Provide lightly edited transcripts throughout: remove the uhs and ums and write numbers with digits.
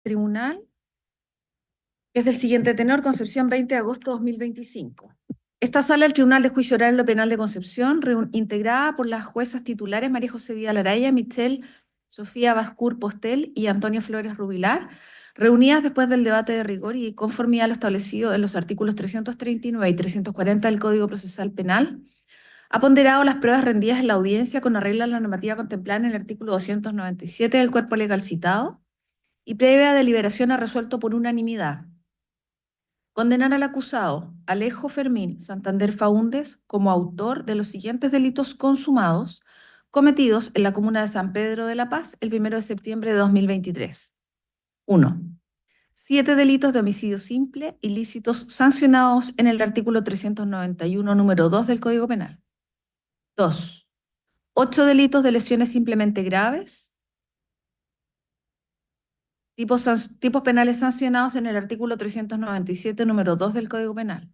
tribunal es del siguiente tenor: Concepción, 20 de agosto de 2025. Esta sala del Tribunal de Juicio Oral en lo Penal de Concepción, integrada por las juezas titulares María José Vidal Araya, Michelle Sofía Bascur Postel y Antonio Flores Rubilar, reunidas después del debate de rigor y conformidad a lo establecido en los artículos 339 y 340 del Código Procesal Penal, ha ponderado las pruebas rendidas en la audiencia con arreglo a la normativa contemplada en el artículo 297 del cuerpo legal citado y previa deliberación ha resuelto por unanimidad condenar al acusado Alejo Fermín Santander Faúndez como autor de los siguientes delitos consumados cometidos en la comuna de San Pedro de la Paz el 1 de septiembre de 2023. 1. 7 delitos de homicidio simple ilícitos sancionados en el artículo 391, número 2 del Código Penal. 2. 8 delitos de lesiones simplemente graves, tipos penales sancionados en el artículo 397, número 2 del Código Penal.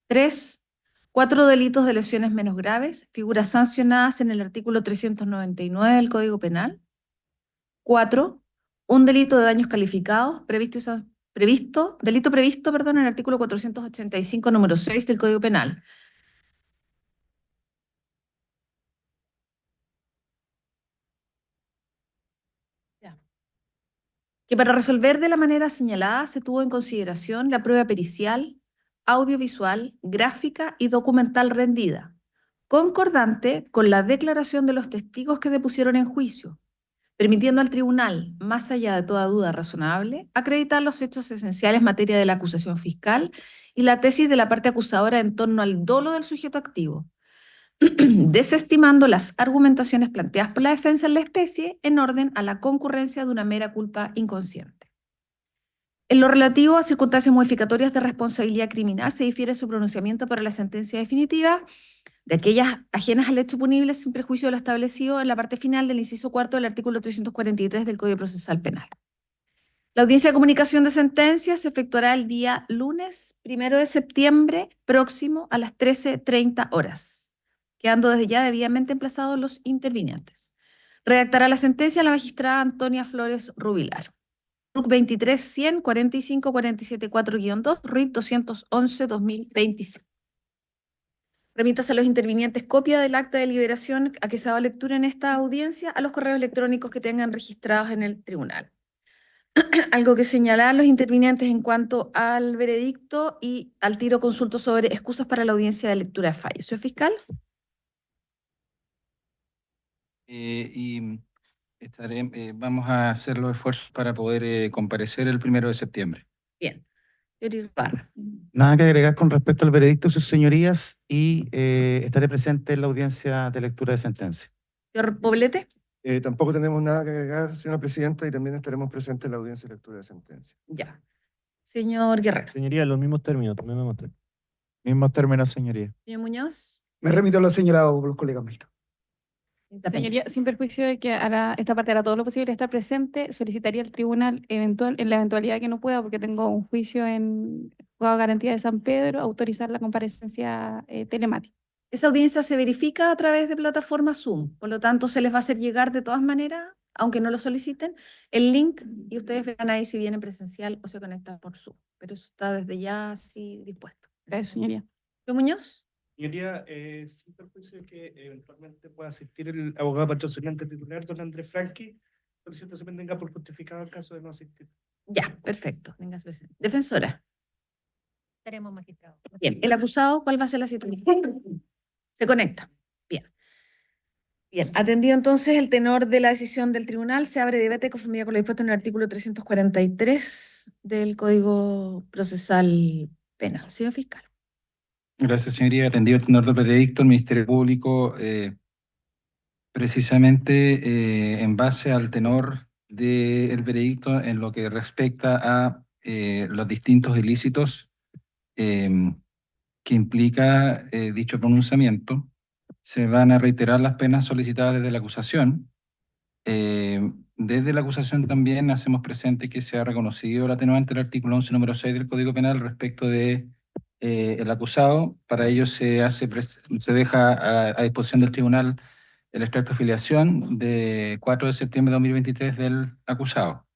3. 4 delitos de lesiones menos graves, figuras sancionadas en el artículo 399 del Código Penal. 4. Un delito de daños calificados, delito previsto en el artículo 485, número 6 del Código Penal. Que para resolver de la manera señalada se tuvo en consideración la prueba pericial, audiovisual, gráfica y documental rendida, concordante con la declaración de los testigos que depusieron en juicio, permitiendo al tribunal, más allá de toda duda razonable, acreditar los hechos esenciales en materia de la acusación fiscal y la tesis de la parte acusadora en torno al dolo del sujeto activo, desestimando las argumentaciones planteadas por la defensa en la especie en orden a la concurrencia de una mera culpa inconsciente. En lo relativo a circunstancias modificatorias de responsabilidad criminal, se difiere su pronunciamiento para la sentencia definitiva de aquellas ajenas al hecho punible sin perjuicio de lo establecido en la parte final del inciso cuarto del artículo 343 del Código Procesal Penal. La audiencia de comunicación de sentencia se efectuará el día lunes 1 de septiembre próximo a las 13:30 horas, quedando desde ya debidamente emplazados los intervinientes. Redactará la sentencia la magistrada Antonia Flores Rubilar. RUC 23-100, 45-47-4-2, RIT 211-2025. Remítase a los intervinientes copia del acta de liberación a que se ha dado lectura en esta audiencia a los correos electrónicos que tengan registrados en el tribunal. Algo que señalar los intervinientes en cuanto al veredicto y al tiro consulto sobre excusas para la audiencia de lectura de fallo. ¿Señor fiscal? Vamos a hacer los esfuerzos para poder comparecer el 1 de septiembre. Bien. Señor Ibarra. Nada que agregar con respecto al veredicto, sus señorías, y estaré presente en la audiencia de lectura de sentencia. Señor Poblete. Tampoco tenemos nada que agregar, señora presidenta, y también estaremos presentes en la audiencia de lectura de sentencia. Ya. Señor Guerrero. Señoría, los mismos términos, también me mostré. Mismos términos, señoría. Señor Muñoz. Me remito a lo señalado por los colegas míos. Señoría, sin perjuicio de que esta parte hará todo lo posible estar presente, solicitaría al tribunal en la eventualidad que no pueda, porque tengo un juicio en Juzgado de Garantía de San Pedro, autorizar la comparecencia telemática. Esa audiencia se verifica a través de plataforma Zoom, por lo tanto se les va a hacer llegar de todas maneras, aunque no lo soliciten, el link y ustedes verán ahí si vienen presencial o se conectan por Zoom. Pero eso está desde ya así dispuesto. Gracias, señoría. ¿Señor Muñoz? Señoría, sin perjuicio de que eventualmente pueda asistir el abogado patrocinante titular, don Andrés Franqui, solicito se mantenga por justificado el caso de no asistir. Ya, perfecto. Venga, defensora. Estaremos, magistrado. Bien, el acusado, ¿cuál va a ser la situación? Se conecta. Bien. Bien, atendido entonces el tenor de la decisión del tribunal, se abre debate de conformidad con lo dispuesto en el artículo 343 del Código Procesal Penal. Señor fiscal. Gracias, señoría. Atendido el tenor del veredicto, el Ministerio Público, precisamente en base al tenor del veredicto en lo que respecta a los distintos ilícitos que implica dicho pronunciamiento, se van a reiterar las penas solicitadas desde la acusación. Desde la acusación también hacemos presente que se ha reconocido la atenuante del artículo 11, número 6 del Código Penal respecto de el acusado. Para ello se deja a disposición del tribunal el extracto de filiación de 4 de septiembre de 2023 del acusado.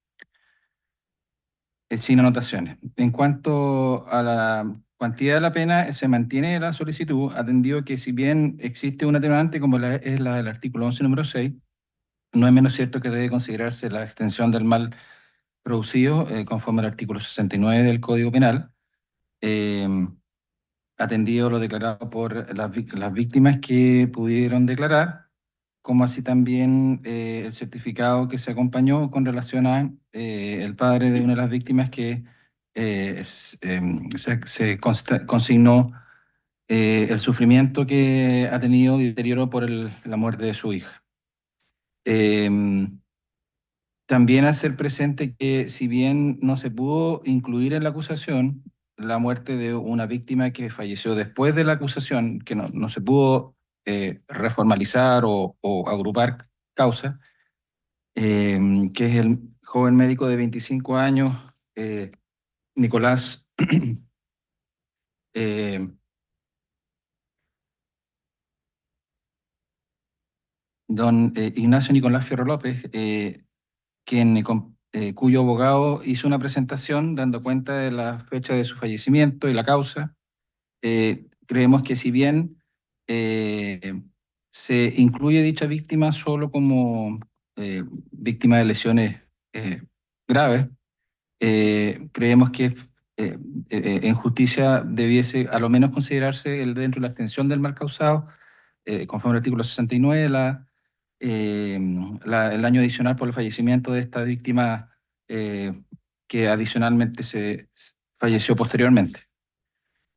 Sin anotaciones. En cuanto a la cuantía de la pena, se mantiene la solicitud, atendido que si bien existe un atenuante como es la del artículo 11, número 6, no es menos cierto que debe considerarse la extensión del mal producido conforme al artículo 69 del Código Penal, eh, atendido lo declarado por las víctimas que pudieron declarar, como así también el certificado que se acompañó con relación a el padre de una de las víctimas que consignó el sufrimiento que ha tenido y deterioro por la muerte de su hija. También hacer presente que si bien no se pudo incluir en la acusación la muerte de una víctima que falleció después de la acusación, que no se pudo reformalizar o agrupar causas, que es el joven médico de 25 años, Nicolás eh, don Ignacio Nicolás Fierro López, cuyo abogado hizo una presentación dando cuenta de la fecha de su fallecimiento y la causa. Creemos que si bien se incluye dicha víctima solo como víctima de lesiones eh, graves, creemos que en justicia debiese a lo menos considerarse dentro de la extensión del mal causado, conforme al artículo 69, eh, el daño adicional por el fallecimiento de esta víctima que adicionalmente se falleció posteriormente.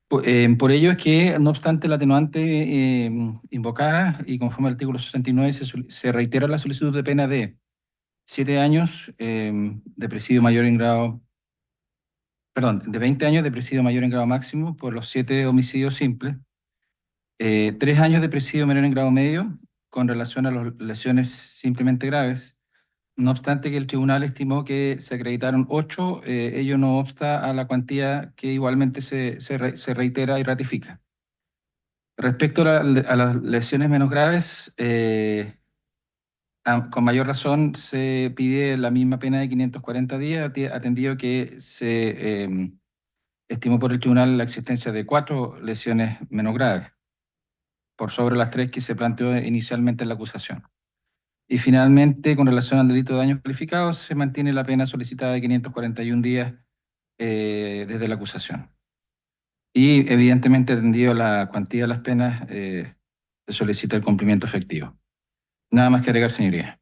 Por ello es que, no obstante la atenuante invocada y conforme al artículo 69, se reitera la solicitud de pena de 7 años de presidio mayor en grado, perdón, de 20 años de presidio mayor en grado máximo por los 7 homicidios simples, 3 años de presidio menor en grado medio con relación a las lesiones simplemente graves. No obstante que el tribunal estimó que se acreditaron 8, ello no obsta a la cuantía que igualmente se reitera y ratifica. Respecto a las lesiones menos graves, con mayor razón se pide la misma pena de 540 días, atendido que se estimó por el tribunal la existencia de 4 lesiones menos graves, por sobre las 3 que se planteó inicialmente en la acusación. Y finalmente, con relación al delito de daños calificados, se mantiene la pena solicitada de 541 días desde la acusación. Y evidentemente, atendido la cuantía de las penas, se solicita el cumplimiento efectivo. Nada más que agregar, señoría.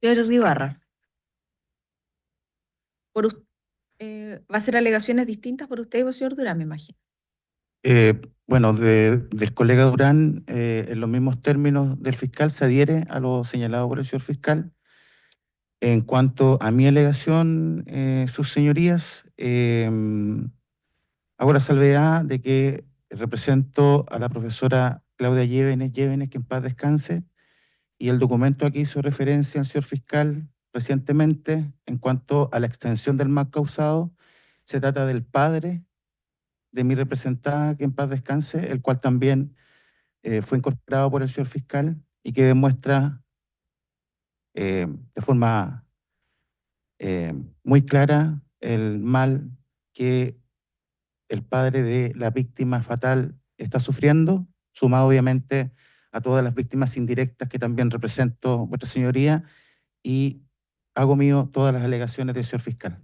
Señor Ribarra, va a ser alegaciones distintas por usted y por el señor Durán, me imagino. Bueno, del colega Durán, en los mismos términos del fiscal, se adhiere a lo señalado por el señor fiscal. En cuanto a mi alegación, sus señorías, hago la salvedad de que represento a la profesora Claudia Llévenes, que en paz descanse, y el documento aquí hizo referencia al señor fiscal recientemente en cuanto a la extensión del mal causado. Se trata del padre de mi representada, que en paz descanse, el cual también fue incorporado por el señor fiscal y que demuestra de forma eh, muy clara el mal que el padre de la víctima fatal está sufriendo, sumado obviamente a todas las víctimas indirectas que también represento, vuestra señoría, y hago mío todas las alegaciones del señor fiscal.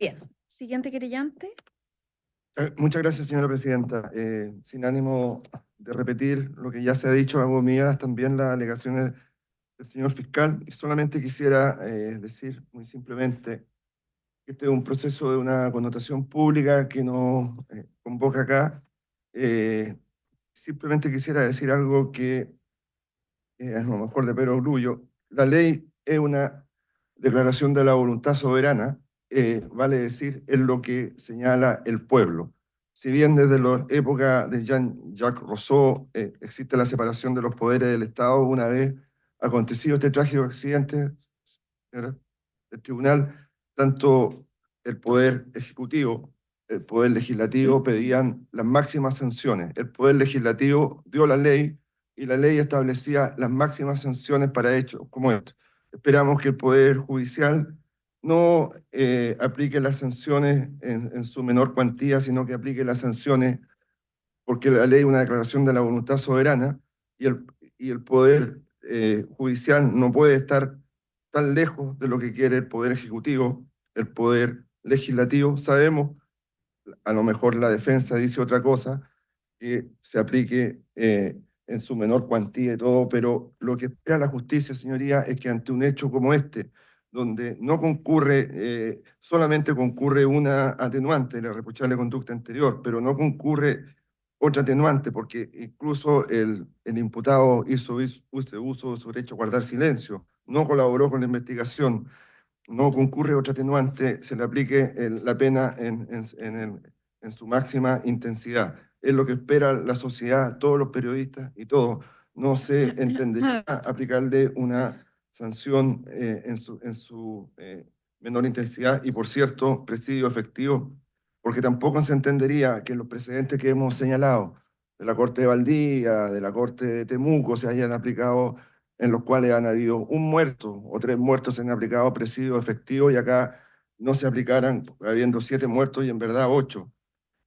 Bien. Siguiente querellante. Muchas gracias, señora presidenta. Sin ánimo de repetir lo que ya se ha dicho, hago mías también las alegaciones del señor fiscal y solamente quisiera decir muy simplemente que este es un proceso de una connotación pública que nos convoca acá. Simplemente quisiera decir algo que a lo mejor de perogrullo. La ley es una declaración de la voluntad soberana, vale decir, es lo que señala el pueblo. Si bien desde la época de Jean-Jacques Rousseau existe la separación de los poderes del Estado, una vez acontecido este trágico accidente, señora, el tribunal, tanto el poder ejecutivo, el poder legislativo pedían las máximas sanciones. El poder legislativo dio la ley y la ley establecía las máximas sanciones para hechos como estos. Esperamos que el Poder Judicial no aplique las sanciones en su menor cuantía, sino que aplique las sanciones porque la ley es una declaración de la voluntad soberana y el Poder Judicial no puede estar tan lejos de lo que quiere el Poder Ejecutivo, el Poder Legislativo. Sabemos, a lo mejor la defensa dice otra cosa, que se aplique en su menor cuantía y todo, pero lo que espera la justicia, señoría, es que ante un hecho como este, donde no concurre, solamente concurre una atenuante, la reprochable conducta anterior, pero no concurre otra atenuante, porque incluso el imputado hizo uso de su derecho a guardar silencio, no colaboró con la investigación, no concurre otra atenuante, se le aplique la pena en su máxima intensidad. Es lo que espera la sociedad, todos los periodistas y todo. No se entendería aplicarle una sanción en su menor intensidad y, por cierto, presidio efectivo, porque tampoco se entendería que los precedentes que hemos señalado de la Corte de Valdivia, de la Corte de Temuco, se hayan aplicado en los cuales han habido un muerto o 3 muertos, se han aplicado presidio efectivo y acá no se aplicaran habiendo 7 muertos y en verdad 8.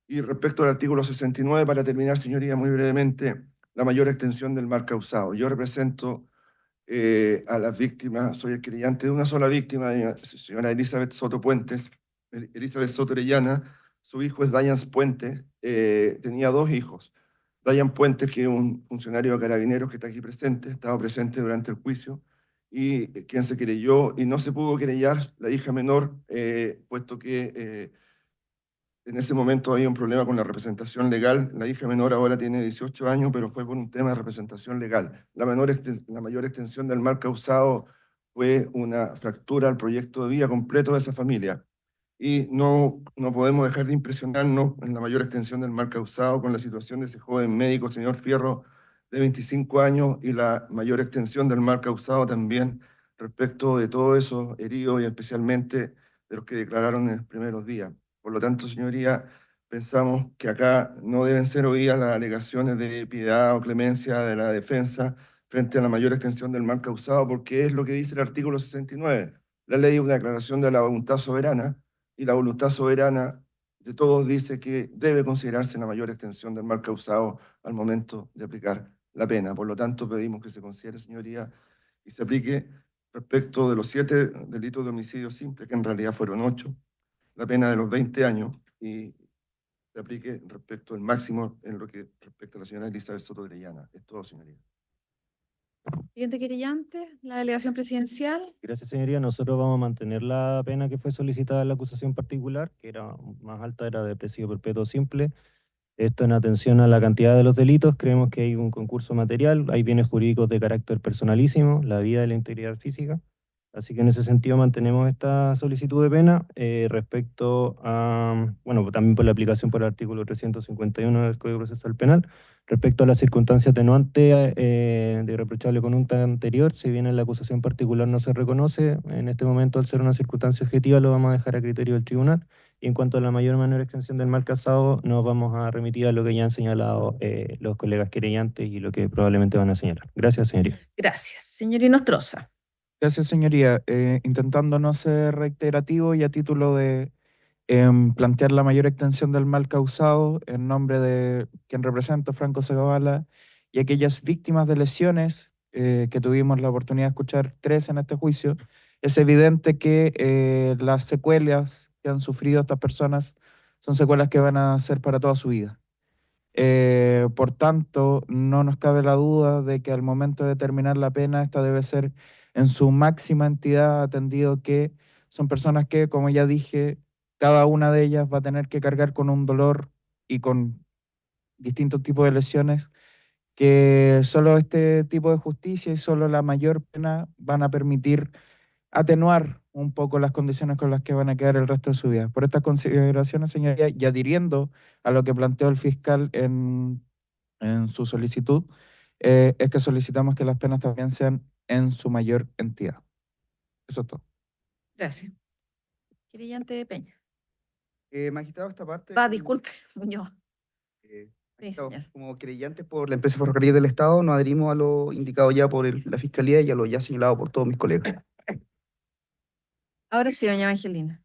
Y respecto al artículo 69, para terminar, señoría, muy brevemente, la mayor extensión del mal causado. Yo represento a las víctimas, soy el querellante de una sola víctima, señora Elizabeth Soto Puentes, Elizabeth Soto Orellana, su hijo es Dayans Puentes, tenía 2 hijos. Dayan Puentes, que es un funcionario de Carabineros que está aquí presente, estaba presente durante el juicio, y quien se querelló y no se pudo querellar, la hija menor, puesto que en ese momento había un problema con la representación legal. La hija menor ahora tiene 18 años, pero fue por un tema de representación legal. La mayor extensión del mal causado fue una fractura al proyecto de vida completo de esa familia. Y no podemos dejar de impresionarnos en la mayor extensión del mal causado con la situación de ese joven médico, señor Fierro, de 25 años, y la mayor extensión del mal causado también respecto de todos esos heridos y especialmente de los que declararon en los primeros días. Por lo tanto, señoría, pensamos que acá no deben ser oídas las alegaciones de piedad o clemencia de la defensa frente a la mayor extensión del mal causado, porque es lo que dice el artículo 69. La ley es una declaración de la voluntad soberana, y la voluntad soberana de todos dice que debe considerarse la mayor extensión del mal causado al momento de aplicar la pena. Por lo tanto, pedimos que se considere, señoría, y se aplique respecto de los 7 delitos de homicidio simple, que en realidad fueron 8, la pena de los 20 años, y se aplique respecto al máximo en lo que respecta a la señora Elizabeth Soto Orellana. Es todo, señoría. Siguiente querellante, la delegación presidencial. Gracias, señoría. Nosotros vamos a mantener la pena que fue solicitada en la acusación particular, que era más alta, era de presidio perpetuo simple. Esto en atención a la cantidad de los delitos. Creemos que hay un concurso material, hay bienes jurídicos de carácter personalísimo, la vida y la integridad física. Así que en ese sentido mantenemos esta solicitud de pena respecto a, bueno, también por la aplicación por el artículo 351 del Código Procesal Penal. Respecto a la circunstancia atenuante de irreprochable conducta anterior, si bien en la acusación particular no se reconoce, en este momento al ser una circunstancia objetiva lo vamos a dejar a criterio del tribunal. Y en cuanto a la mayor o menor extensión del mal causado, nos vamos a remitir a lo que ya han señalado los colegas querellantes y lo que probablemente van a señalar. Gracias, señoría. Gracias. Señor Inostroza. Gracias, señoría. Intentando no ser reiterativo y a título de plantear la mayor extensión del mal causado en nombre de quien represento, Franco Segovia, y aquellas víctimas de lesiones que tuvimos la oportunidad de escuchar 3 en este juicio, es evidente que las secuelas que han sufrido estas personas son secuelas que van a ser para toda su vida. Por tanto, no nos cabe la duda de que al momento de determinar la pena, esta debe ser en su máxima entidad, atendido que son personas que, como ya dije, cada una de ellas va a tener que cargar con un dolor y con distintos tipos de lesiones que solo este tipo de justicia y solo la mayor pena van a permitir atenuar un poco las condiciones con las que van a quedar el resto de su vida. Por estas consideraciones, señoría, y adhiriendo a lo que planteó el fiscal en su solicitud, es que solicitamos que las penas también sean en su mayor entidad. Eso es todo. Gracias. Querellante Peña. Magistrado, esta parte. Disculpe, Muñoz. Sí, Magistrado, señor. como creyentes por la empresa Ferrocarril del Estado, nos adherimos a lo indicado ya por la Fiscalía y a lo ya señalado por todos mis colegas. Ahora sí, doña Evangelina.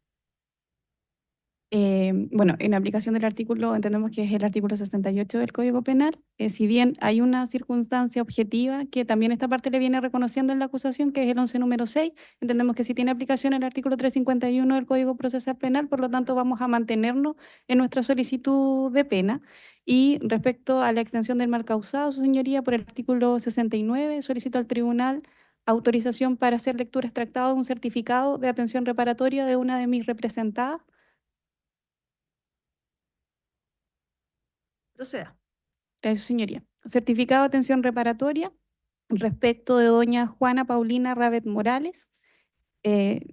Bueno, en aplicación del artículo, entendemos que es el artículo 68 del Código Penal, si bien hay una circunstancia objetiva que también esta parte le viene reconociendo en la acusación, que es el 11 número 6, entendemos que sí tiene aplicación el artículo 351 del Código Procesal Penal, por lo tanto vamos a mantenernos en nuestra solicitud de pena. Y respecto a la extensión del mal causado, su señoría, por el artículo 69, solicito al tribunal autorización para hacer lectura extractada de un certificado de atención reparatoria de una de mis representadas. Proceda. Su señoría. Certificado de atención reparatoria respecto de doña Juana Paulina Ravet Morales.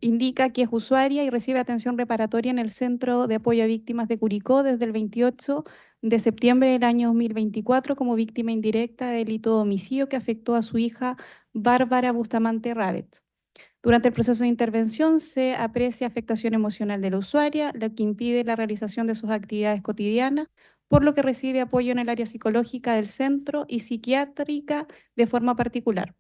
Indica que es usuaria y recibe atención reparatoria en el Centro de Apoyo a Víctimas de Curicó desde el 28 de septiembre del año 2024 como víctima indirecta de delito de homicidio que afectó a su hija Bárbara Bustamante Ravet. Durante el proceso de intervención se aprecia afectación emocional de la usuaria, lo que impide la realización de sus actividades cotidianas, por lo que recibe apoyo en el área psicológica del centro y psiquiátrica de forma particular.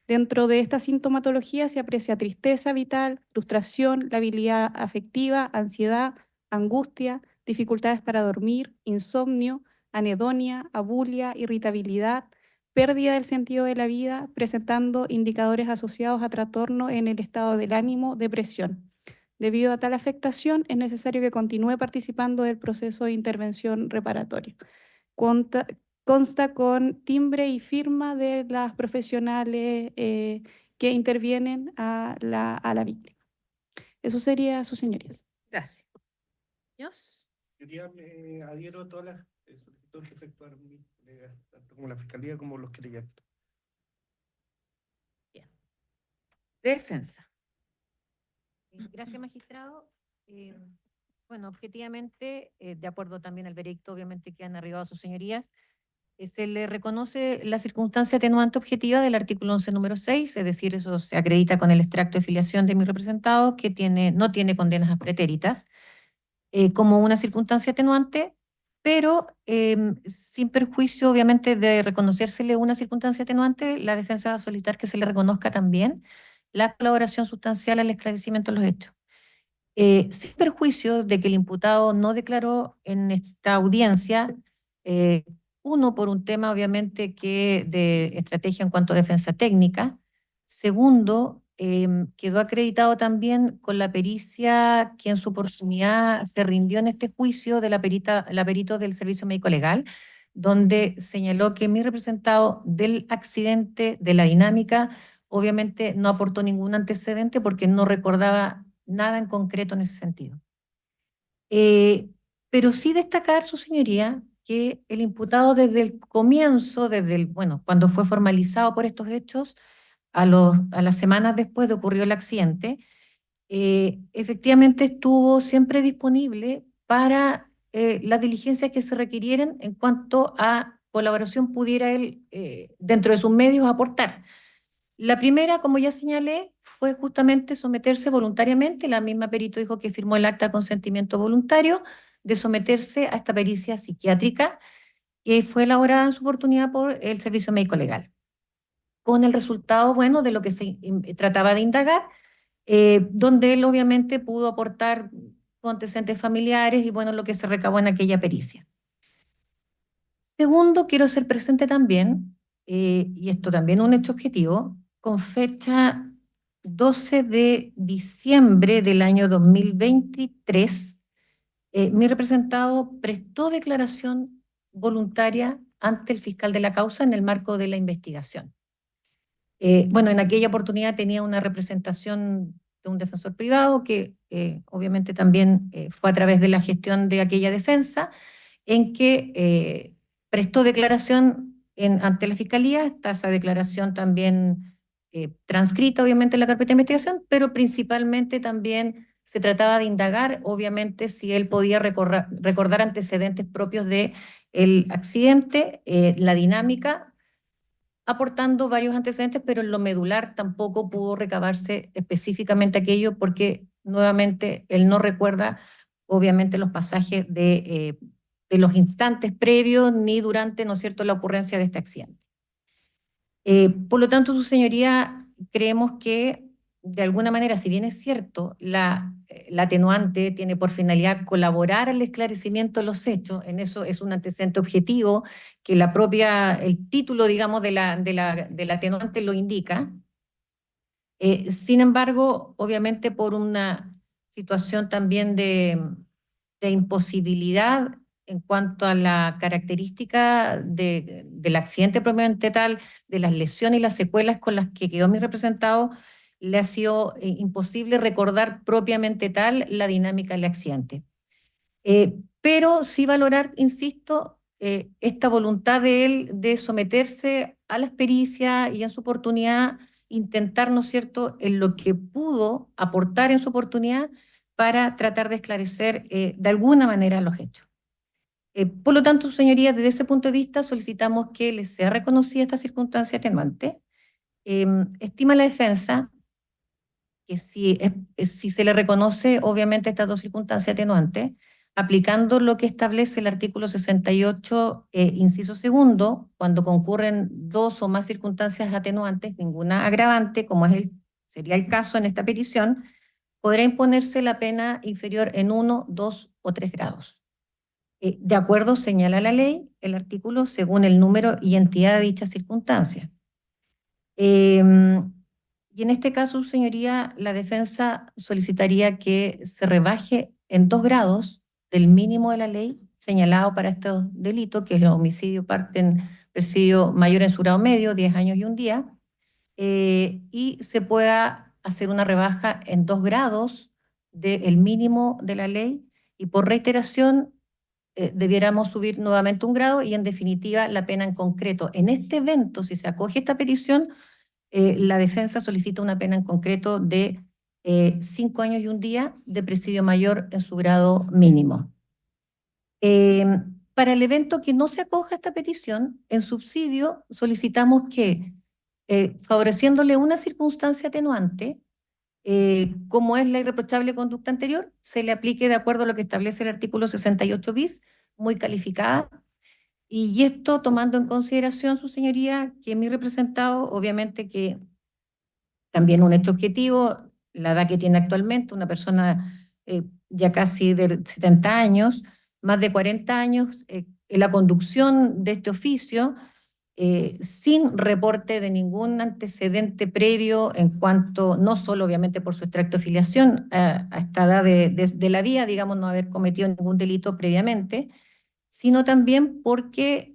Dentro de esta sintomatología se aprecia tristeza vital, frustración, labilidad afectiva, ansiedad, angustia, dificultades para dormir, insomnio, anedonia, abulia, irritabilidad, pérdida del sentido de la vida, presentando indicadores asociados a trastorno en el estado del ánimo, depresión. Debido a tal afectación, es necesario que continúe participando del proceso de intervención reparatoria. Consta con timbre y firma de las profesionales que intervienen a la víctima. Eso sería, sus señorías. Gracias. Muñoz. Señoría, me adhiero a todas las solicitudes que efectuaron mis colegas, tanto como la Fiscalía como los creyentes. Defensa. Gracias, magistrado. Bueno, objetivamente, de acuerdo también al veredicto, obviamente, que han arribado sus señorías, se le reconoce la circunstancia atenuante objetiva del artículo 11, número 6, es decir, eso se acredita con el extracto de filiación de mi representado, que no tiene condenas pretéritas, como una circunstancia atenuante, pero sin perjuicio, obviamente, de reconocérsele una circunstancia atenuante, la defensa va a solicitar que se le reconozca también la colaboración sustancial al esclarecimiento de los hechos. Sin perjuicio de que el imputado no declaró en esta audiencia, uno, por un tema obviamente que de estrategia en cuanto a defensa técnica. Segundo, quedó acreditado también con la pericia que en su oportunidad se rindió en este juicio de la perito del Servicio Médico Legal, donde señaló que mi representado del accidente, de la dinámica, obviamente no aportó ningún antecedente porque no recordaba nada en concreto en ese sentido. Pero sí destacar, su señoría, que el imputado desde el comienzo, bueno, cuando fue formalizado por estos hechos, a las semanas después de ocurrió el accidente, efectivamente estuvo siempre disponible para las diligencias que se requirieran en cuanto a colaboración pudiera él, dentro de sus medios, aportar. La primera, como ya señalé, fue justamente someterse voluntariamente. La misma perito dijo que firmó el acta de consentimiento voluntario de someterse a esta pericia psiquiátrica que fue elaborada en su oportunidad por el Servicio Médico Legal, con el resultado, bueno, de lo que se trataba de indagar, donde él obviamente pudo aportar antecedentes familiares y, bueno, lo que se recabó en aquella pericia. Segundo, quiero hacer presente también, y esto también es un hecho objetivo, con fecha 12 de diciembre del año 2023, mi representado prestó declaración voluntaria ante el fiscal de la causa en el marco de la investigación. Bueno, en aquella oportunidad tenía una representación de un defensor privado que obviamente también fue a través de la gestión de aquella defensa, en que prestó declaración ante la fiscalía. Está esa declaración también transcrita, obviamente, en la carpeta de investigación, pero principalmente también se trataba de indagar, obviamente, si él podía recordar antecedentes propios del accidente, la dinámica, aportando varios antecedentes, pero en lo medular tampoco pudo recabarse específicamente aquello porque nuevamente él no recuerda obviamente los pasajes de los instantes previos ni durante, ¿no es cierto?, la ocurrencia de este accidente. Por lo tanto, su señoría, creemos que de alguna manera, si bien es cierto, la atenuante tiene por finalidad colaborar al esclarecimiento de los hechos, en eso es un antecedente objetivo que el título, digamos, de la atenuante lo indica. Sin embargo, obviamente por una situación también de imposibilidad en cuanto a la característica del accidente propiamente tal, de las lesiones y las secuelas con las que quedó mi representado, le ha sido imposible recordar propiamente tal la dinámica del accidente. Pero sí valorar, insisto, esta voluntad de él de someterse a las pericias y en su oportunidad intentar, ¿no es cierto?, en lo que pudo aportar en su oportunidad para tratar de esclarecer de alguna manera los hechos. Por lo tanto, señorías, desde ese punto de vista solicitamos que les sea reconocida esta circunstancia atenuante. Estima la defensa que si se le reconoce, obviamente, estas dos circunstancias atenuantes, aplicando lo que establece el artículo 68, inciso segundo, cuando concurren dos o más circunstancias atenuantes, ninguna agravante, como sería el caso en esta petición, podrá imponerse la pena inferior en 1, 2 o 3 grados. De acuerdo, señala la ley, el artículo, según el número y entidad de dicha circunstancia. Y en este caso, señoría, la defensa solicitaría que se rebaje en 2 grados del mínimo de la ley señalado para estos delitos, que es el homicidio presidio mayor en su grado medio, 10 años y 1 día, y se pueda hacer una rebaja en 2 grados del mínimo de la ley, y por reiteración debiéramos subir nuevamente 1 grado y en definitiva la pena en concreto. En este evento, si se acoge esta petición, la defensa solicita una pena en concreto de 5 años y 1 día de presidio mayor en su grado mínimo. Para el evento que no se acoja esta petición, en subsidio solicitamos que, favoreciéndole una circunstancia atenuante, como es la irreprochable conducta anterior, se le aplique de acuerdo a lo que establece el artículo 68 bis, muy calificada. Y esto tomando en consideración, su señoría, que mi representado, obviamente que también un hecho objetivo, la edad que tiene actualmente, una persona ya casi de 70 años, más de 40 años, en la conducción de este oficio, sin reporte de ningún antecedente previo en cuanto, no solo obviamente por su extracto de filiación a esta edad de la vía, digamos, no haber cometido ningún delito previamente, sino también porque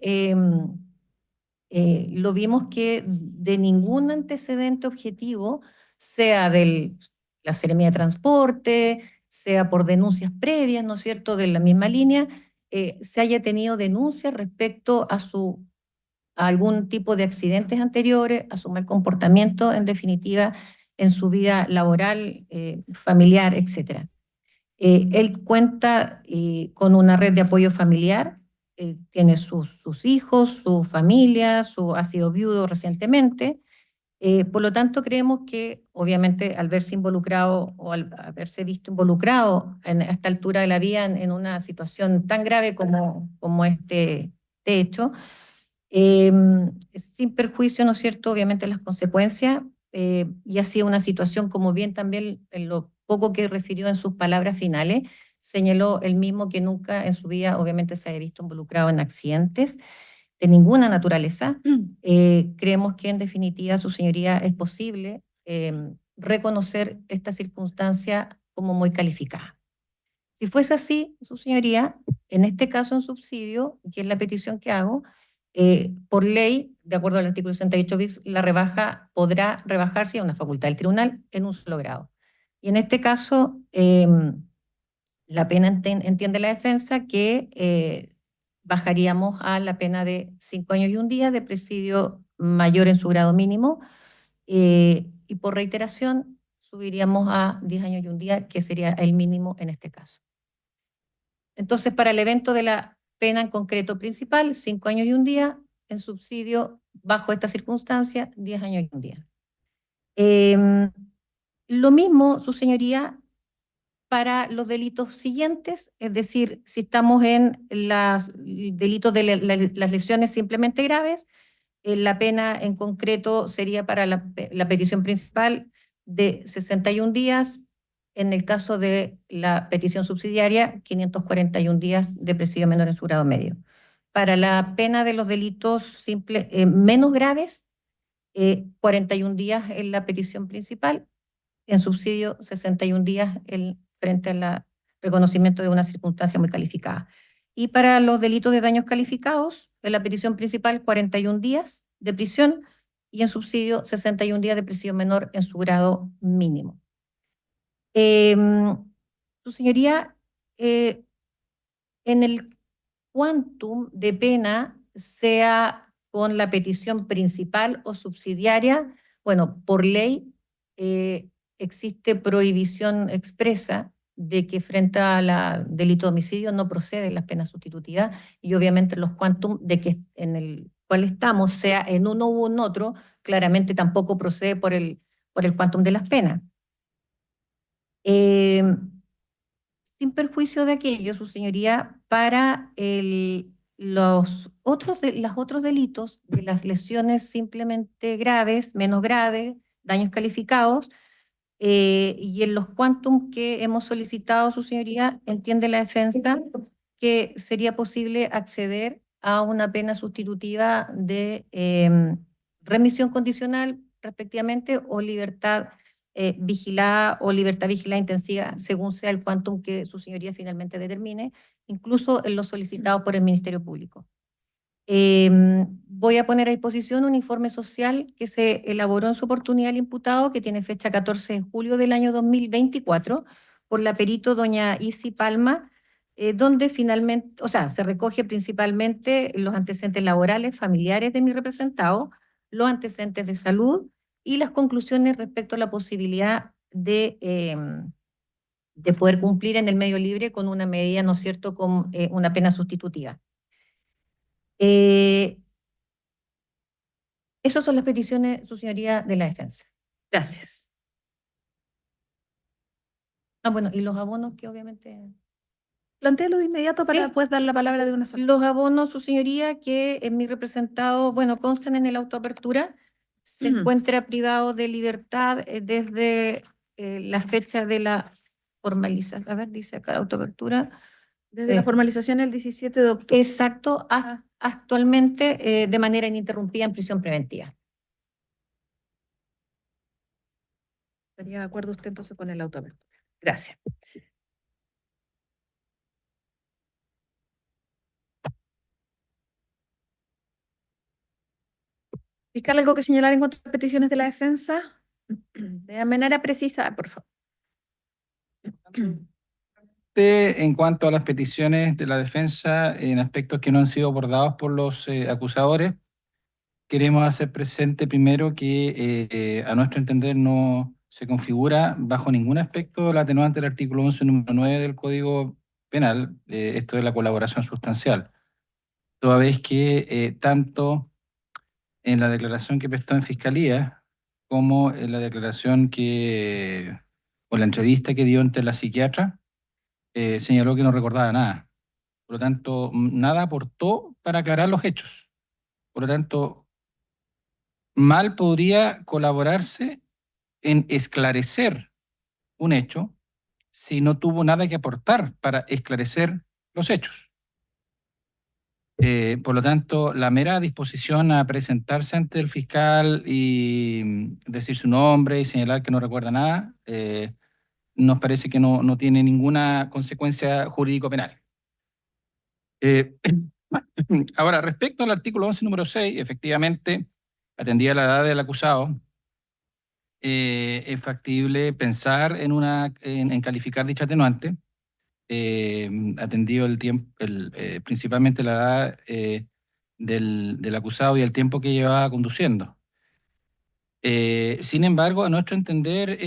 lo vimos que de ningún antecedente objetivo, sea de la Seremía de Transporte, sea por denuncias previas, ¿no es cierto?, de la misma línea, se haya tenido denuncias respecto a algún tipo de accidentes anteriores, a su mal comportamiento, en definitiva, en su vida laboral, familiar, etc. Él cuenta con una red de apoyo familiar, tiene sus hijos, su familia, ha sido viudo recientemente. Por lo tanto, creemos que, obviamente, al verse involucrado o al haberse visto involucrado a esta altura de la vida en una situación tan grave como este hecho, sin perjuicio, ¿no es cierto?, obviamente las consecuencias, y ha sido una situación, como bien también en lo poco que refirió en sus palabras finales, señaló él mismo que nunca en su vida obviamente se había visto involucrado en accidentes de ninguna naturaleza. Creemos que en definitiva, su señoría, es posible reconocer esta circunstancia como muy calificada. Si fuese así, su señoría, en este caso en subsidio, que es la petición que hago, por ley, de acuerdo al artículo 68 bis, la rebaja podrá rebajarse a una facultad del tribunal en un solo grado. Y en este caso, la pena entiende la defensa que bajaríamos a la pena de 5 años y un día de presidio mayor en su grado mínimo, y por reiteración subiríamos a 10 años y un día, que sería el mínimo en este caso. Entonces, para el evento de la pena en concreto principal, 5 años y un día, en subsidio, bajo esta circunstancia, 10 años y un día. Lo mismo, su señoría, para los delitos siguientes, es decir, si estamos en los delitos de las lesiones simplemente graves, la pena en concreto sería para la petición principal de 61 días, en el caso de la petición subsidiaria, 541 días de presidio menor en su grado medio. Para la pena de los delitos menos graves, 41 días en la petición principal, en subsidio 61 días frente al reconocimiento de una circunstancia muy calificada. Y para los delitos de daños calificados, en la petición principal 41 días de prisión y en subsidio 61 días de prisión menor en su grado mínimo. Su señoría, en el quantum de pena, sea con la petición principal o subsidiaria, bueno, por ley existe prohibición expresa de que frente al delito de homicidio no proceden las penas sustitutivas, y obviamente los quantum de que en el cual estamos, sea en uno u en otro, claramente tampoco procede por el quantum de las penas. Sin perjuicio de aquello, su señoría, para los otros delitos de las lesiones simplemente graves, menos graves, daños calificados, y en los quantum que hemos solicitado, su señoría, entiende la defensa que sería posible acceder a una pena sustitutiva de remisión condicional, respectivamente, o libertad vigilada o libertad vigilada intensiva, según sea el quantum que su señoría finalmente determine, incluso en los solicitados por el Ministerio Público. Voy a poner a disposición un informe social que se elaboró en su oportunidad el imputado, que tiene fecha 14 de julio del año 2024, por la perito doña Isi Palma, donde finalmente, o sea, se recoge principalmente los antecedentes laborales, familiares de mi representado, los antecedentes de salud y las conclusiones respecto a la posibilidad de poder cumplir en el medio libre con una medida, ¿no es cierto?, con una pena sustitutiva. Esas son las peticiones, su señoría, de la defensa. Gracias. Bueno, y los abonos que obviamente... Plantéalo de inmediato para Sí. después dar la palabra de una sola. Los abonos, su señoría, que en mi representado, bueno, constan en el autoapertura, se encuentra privado de libertad desde la fecha de la formalización. A ver, dice acá autoapertura. Desde la formalización el 17 de octubre. Exacto, actualmente de manera ininterrumpida en prisión preventiva. ¿Estaría de acuerdo usted entonces con el autoapertura? Gracias. ¿Fiscal, algo que señalar en cuanto a peticiones de la defensa? De manera precisa, por favor. En cuanto a las peticiones de la defensa en aspectos que no han sido abordados por los acusadores, queremos hacer presente primero que a nuestro entender no se configura bajo ningún aspecto la atenuante del artículo 11, número 9 del Código Penal, esto de la colaboración sustancial. Toda vez que tanto en la declaración que prestó en Fiscalía como en la declaración o la entrevista que dio ante la psiquiatra, señaló que no recordaba nada. Por lo tanto, nada aportó para aclarar los hechos. Por lo tanto, mal podría colaborarse en esclarecer un hecho si no tuvo nada que aportar para esclarecer los hechos. Por lo tanto, la mera disposición a presentarse ante el fiscal y decir su nombre y señalar que no recuerda nada, nos parece que no tiene ninguna consecuencia jurídico-penal. Ahora, respecto al artículo 11, número 6, efectivamente, atendida la edad del acusado, es factible pensar en calificar dicha atenuante, atendido el tiempo, principalmente la edad del acusado y el tiempo que llevaba conduciendo. Sin embargo, a nuestro entender,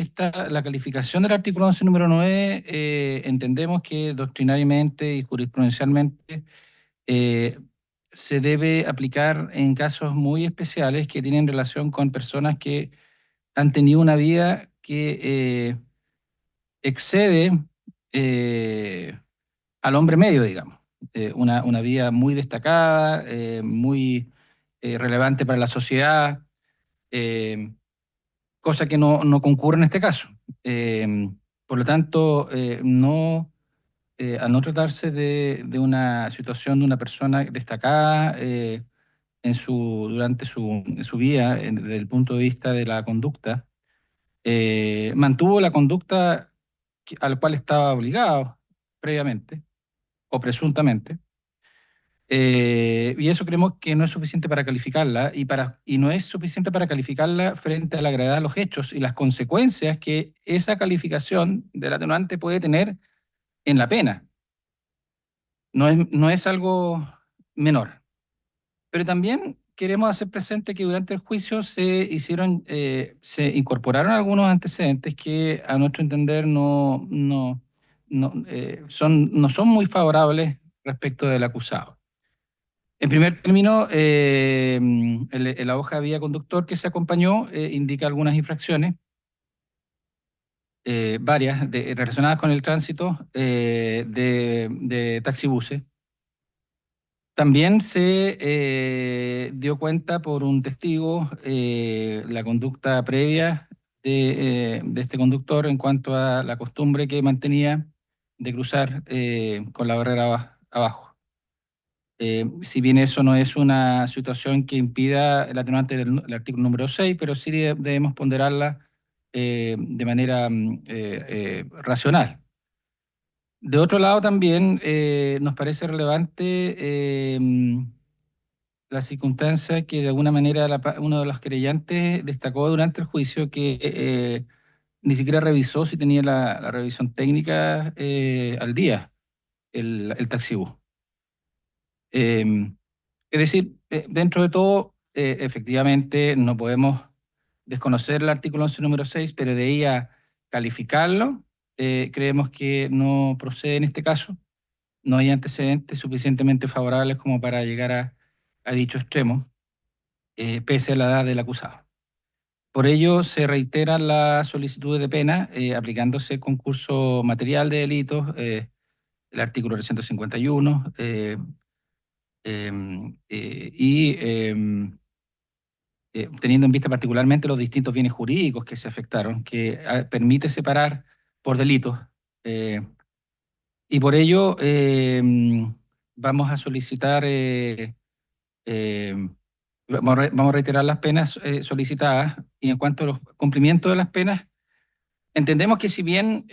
la calificación del artículo 11, número 9, entendemos que doctrinariamente y jurisprudencialmente se debe aplicar en casos muy especiales que tienen relación con personas que han tenido una vida que excede al hombre medio, digamos. Una vida muy destacada, muy relevante para la sociedad, cosa que no concurre en este caso. Por lo tanto, al no tratarse de una situación de una persona destacada durante su vida, desde el punto de vista de la conducta, mantuvo la conducta a la cual estaba obligado previamente o presuntamente, y eso creemos que no es suficiente para calificarla y no es suficiente para calificarla frente a la gravedad de los hechos y las consecuencias que esa calificación del atenuante puede tener en la pena. No es algo menor. Pero también queremos hacer presente que durante el juicio se incorporaron algunos antecedentes que a nuestro entender no son muy favorables respecto del acusado. En primer término, la hoja de vía conductor que se acompañó indica algunas infracciones, varias, relacionadas con el tránsito de taxibuses. También se dio cuenta por un testigo la conducta previa de este conductor en cuanto a la costumbre que mantenía de cruzar con la barrera abajo. Si bien eso no es una situación que impida el atenuante del artículo número 6, pero sí debemos ponderarla de manera racional. De otro lado, también nos parece relevante la circunstancia que de alguna manera uno de los querellantes destacó durante el juicio que ni siquiera revisó si tenía la revisión técnica al día el taxibús. Es decir, dentro de todo, efectivamente no podemos desconocer el artículo 11, número 6, pero de ahí a calificarlo, creemos que no procede en este caso. No hay antecedentes suficientemente favorables como para llegar a dicho extremo, pese a la edad del acusado. Por ello, se reitera la solicitud de pena aplicándose el concurso material de delitos, el artículo 351, teniendo en vista particularmente los distintos bienes jurídicos que se afectaron, que permite separar por delitos. Y por ello vamos a solicitar, vamos a reiterar las penas solicitadas, y en cuanto a los cumplimientos de las penas, entendemos que si bien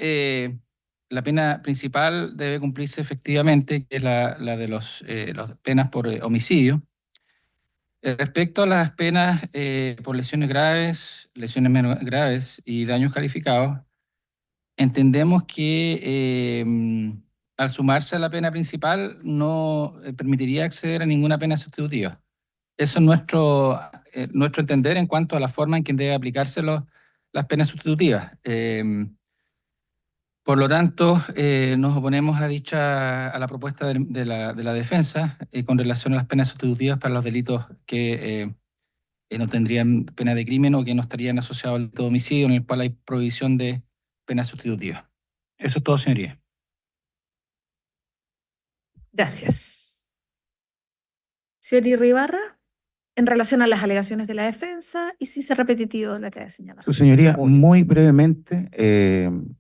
la pena principal debe cumplirse efectivamente, que es la de las penas por homicidio, respecto a las penas por lesiones graves, lesiones menos graves y daños calificados, entendemos que al sumarse a la pena principal no permitiría acceder a ninguna pena sustitutiva. Eso es nuestro entender en cuanto a la forma en que debe aplicarse las penas sustitutivas. Por lo tanto, nos oponemos a la propuesta de la defensa con relación a las penas sustitutivas para los delitos que no tendrían pena de crimen o que no estarían asociados al delito de homicidio, en el cual hay prohibición de pena sustitutiva. Eso es todo, señoría. Gracias. Señor Irribarra, en relación a las alegaciones de la defensa y si se repetitivo la que ha señalado. Su señoría, muy brevemente,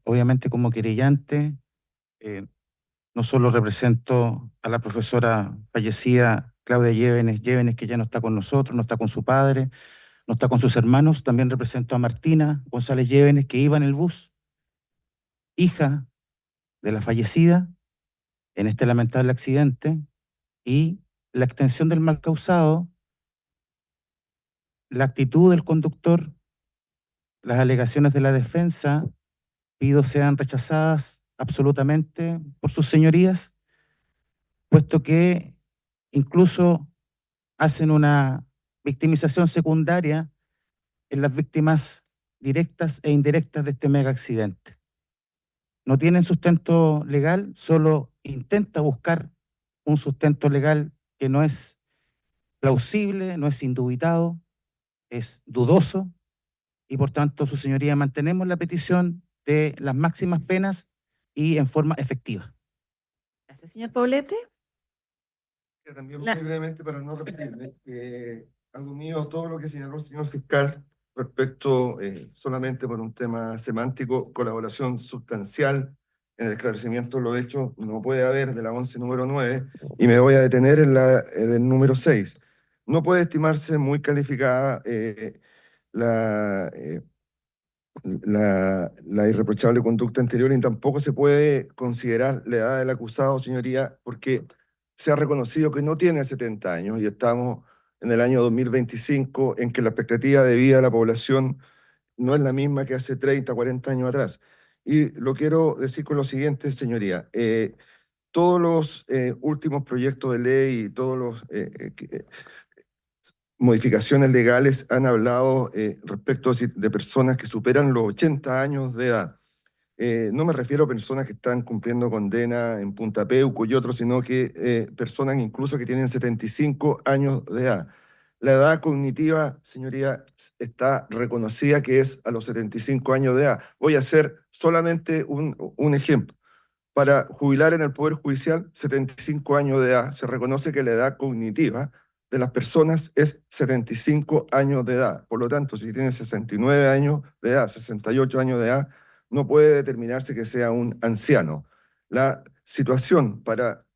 obviamente como querellante, No solo represento a la profesora fallecida Claudia Llévenes, que ya no está con nosotros, no está con su padre, no está con sus hermanos, también represento a Martina González Llévenes, que iba en el bus, hija de la fallecida en este lamentable accidente, y la extensión del mal causado, la actitud del conductor, las alegaciones de la defensa, pido sean rechazadas absolutamente por sus señorías, puesto que incluso hacen una victimización secundaria en las víctimas directas e indirectas de este mega accidente. No tienen sustento legal, solo intenta buscar un sustento legal que no es plausible, no es indubitado, es dudoso, y por tanto, su señoría, mantenemos la petición de las máximas penas y en forma efectiva. Gracias, señor Poblete. También muy brevemente para no repetirme, algo mío, todo lo que señaló el señor fiscal respecto solamente por un tema semántico, colaboración sustancial en el esclarecimiento de los hechos no puede haber de la 11 número 9 y me voy a detener en la del número 6. No puede estimarse muy calificada la, la irreprochable conducta anterior y tampoco se puede considerar la edad del acusado, señoría, porque se ha reconocido que no tiene 70 años y estamos en el año 2025 en que la expectativa de vida de la población no es la misma que hace 30, 40 años atrás. Y lo quiero decir con lo siguiente, señoría. Todos los últimos proyectos de ley y todos los modificaciones legales han hablado respecto de personas que superan los 80 años de edad. No me refiero a personas que están cumpliendo condena en Punta Peuco y otros, sino que personas incluso que tienen 75 años de edad. La edad cognitiva, señoría, está reconocida que es a los 75 años de edad. Voy a hacer solamente un ejemplo. Para jubilar en el Poder Judicial, 75 años de edad, se reconoce que la edad cognitiva de las personas es 75 años de edad. Por lo tanto, si tiene 69 años de edad, 68 años de edad, no puede determinarse que sea un anciano. La situación para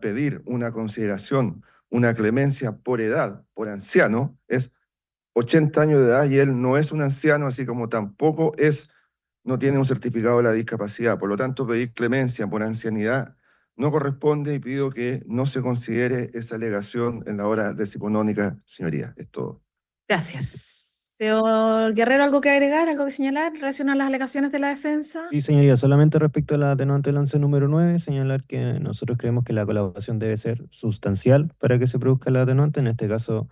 pedir una consideración, una clemencia por edad, por anciano, es 80 años de edad y él no es un anciano, así como tampoco no tiene un certificado de la discapacidad. Por lo tanto, pedir clemencia por ancianidad no corresponde y pido que no se considere esa alegación en la hora decimonónica, señoría. Es todo. Gracias. Señor Guerrero, ¿algo que agregar, algo que señalar en relación a las alegaciones de la defensa? Sí, señoría, solamente respecto a la atenuante del 11 número 9, señalar que nosotros creemos que la colaboración debe ser sustancial para que se produzca la atenuante. En este caso,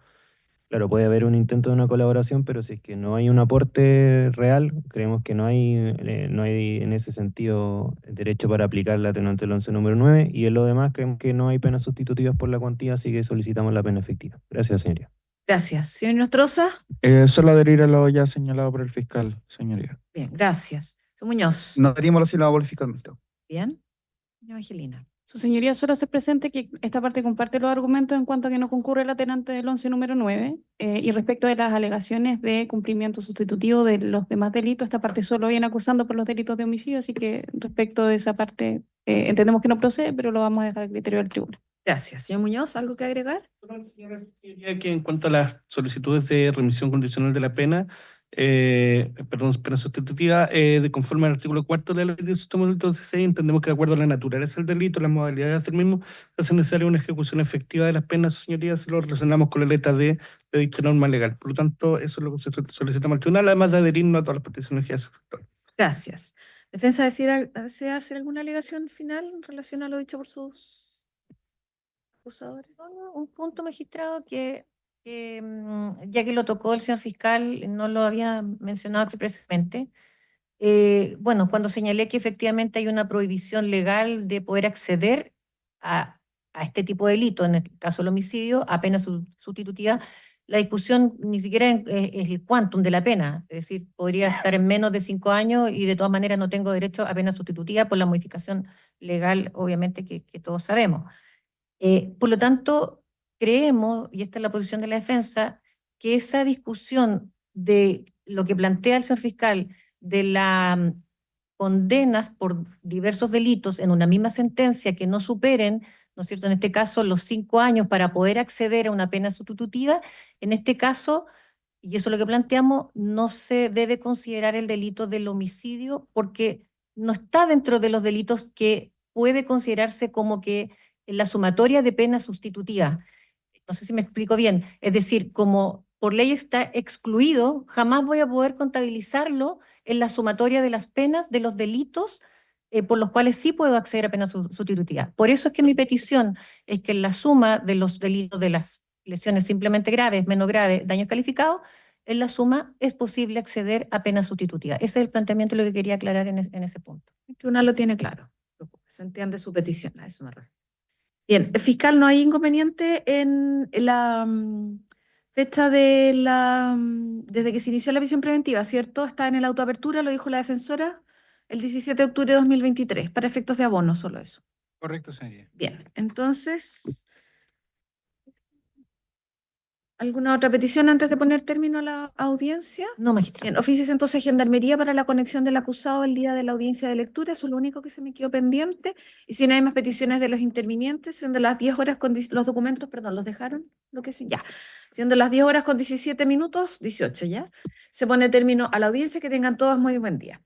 claro, puede haber un intento de una colaboración, pero si es que no hay un aporte real, creemos que no hay en ese sentido derecho para aplicar la atenuante del 11 número 9, y en lo demás creemos que no hay penas sustitutivas por la cuantía, así que solicitamos la pena efectiva. Gracias, señoría. Gracias. Señor Nostroza. Solo adherir a lo ya señalado por el fiscal, señoría. Bien, gracias. Señor Muñoz. No adherimos a lo señalado por el fiscal. Bien. Señora Angelina. Su señoría solo hace presente que esta parte comparte los argumentos en cuanto a que no concurre el atenante del 11 número 9 y respecto de las alegaciones de cumplimiento sustitutivo de los demás delitos, esta parte solo viene acusando por los delitos de homicidio, así que respecto de esa parte entendemos que no procede, pero lo vamos a dejar al criterio del tribunal. Gracias. Señor Muñoz, ¿algo que agregar? Señora, que en cuanto a las solicitudes de remisión condicional de la pena, pena sustitutiva, conforme al artículo 4 de la ley de sistema del 16, entendemos que de acuerdo a la naturaleza del delito, las modalidades del mismo, se hace necesaria una ejecución efectiva de las penas, señorías, si lo relacionamos con la letra de dicha norma legal. Por lo tanto, eso es lo que solicitamos al tribunal, además de adherirnos a todas las peticiones que hace. Gracias. ¿Defensa desea hacer alguna alegación final en relación a lo dicho por sus acusadores? Un punto, magistrado, que ya que lo tocó el señor fiscal, no lo había mencionado expresamente. Bueno, cuando señalé que efectivamente hay una prohibición legal de poder acceder a este tipo de delito, en el caso del homicidio, a pena sustitutiva, la discusión ni siquiera es el quantum de la pena, es decir, podría estar en menos de 5 años y de todas maneras no tengo derecho a pena sustitutiva por la modificación legal, obviamente, que todos sabemos. Por lo tanto, creemos, y esta es la posición de la defensa, que esa discusión de lo que plantea el señor fiscal de la condenas por diversos delitos en una misma sentencia que no superen, ¿no es cierto?, en este caso los 5 años para poder acceder a una pena sustitutiva, en este caso, y eso es lo que planteamos, no se debe considerar el delito del homicidio porque no está dentro de los delitos que puede considerarse como que en la sumatoria de pena sustitutiva. No sé si me explico bien. Es decir, como por ley está excluido, jamás voy a poder contabilizarlo en la sumatoria de las penas de los delitos por los cuales sí puedo acceder a pena sustitutiva. Por eso es que mi petición es que en la suma de los delitos de las lesiones simplemente graves, menos graves, daños calificados, en la suma es posible acceder a pena sustitutiva. Ese es el planteamiento lo que quería aclarar en ese punto. El tribunal lo tiene claro. Se entiende su petición, a eso me refiero. Bien, fiscal, no hay inconveniente en la fecha de desde que se inició la prisión preventiva, ¿cierto? Está en el autoapertura, lo dijo la defensora, el 17 de octubre de 2023, para efectos de abono, solo eso. Correcto, señoría. Bien, entonces, ¿alguna otra petición antes de poner término a la audiencia? No, magistrado. Bien, oficios entonces Gendarmería para la conexión del acusado el día de la audiencia de lectura, eso es lo único que se me quedó pendiente. Y si no hay más peticiones de los intervinientes, siendo las 10 horas con los documentos, perdón, ¿los dejaron? Lo que sí, ya. Siendo las 10 horas con 17 minutos, 18 ya. Se pone término a la audiencia, que tengan todos muy buen día.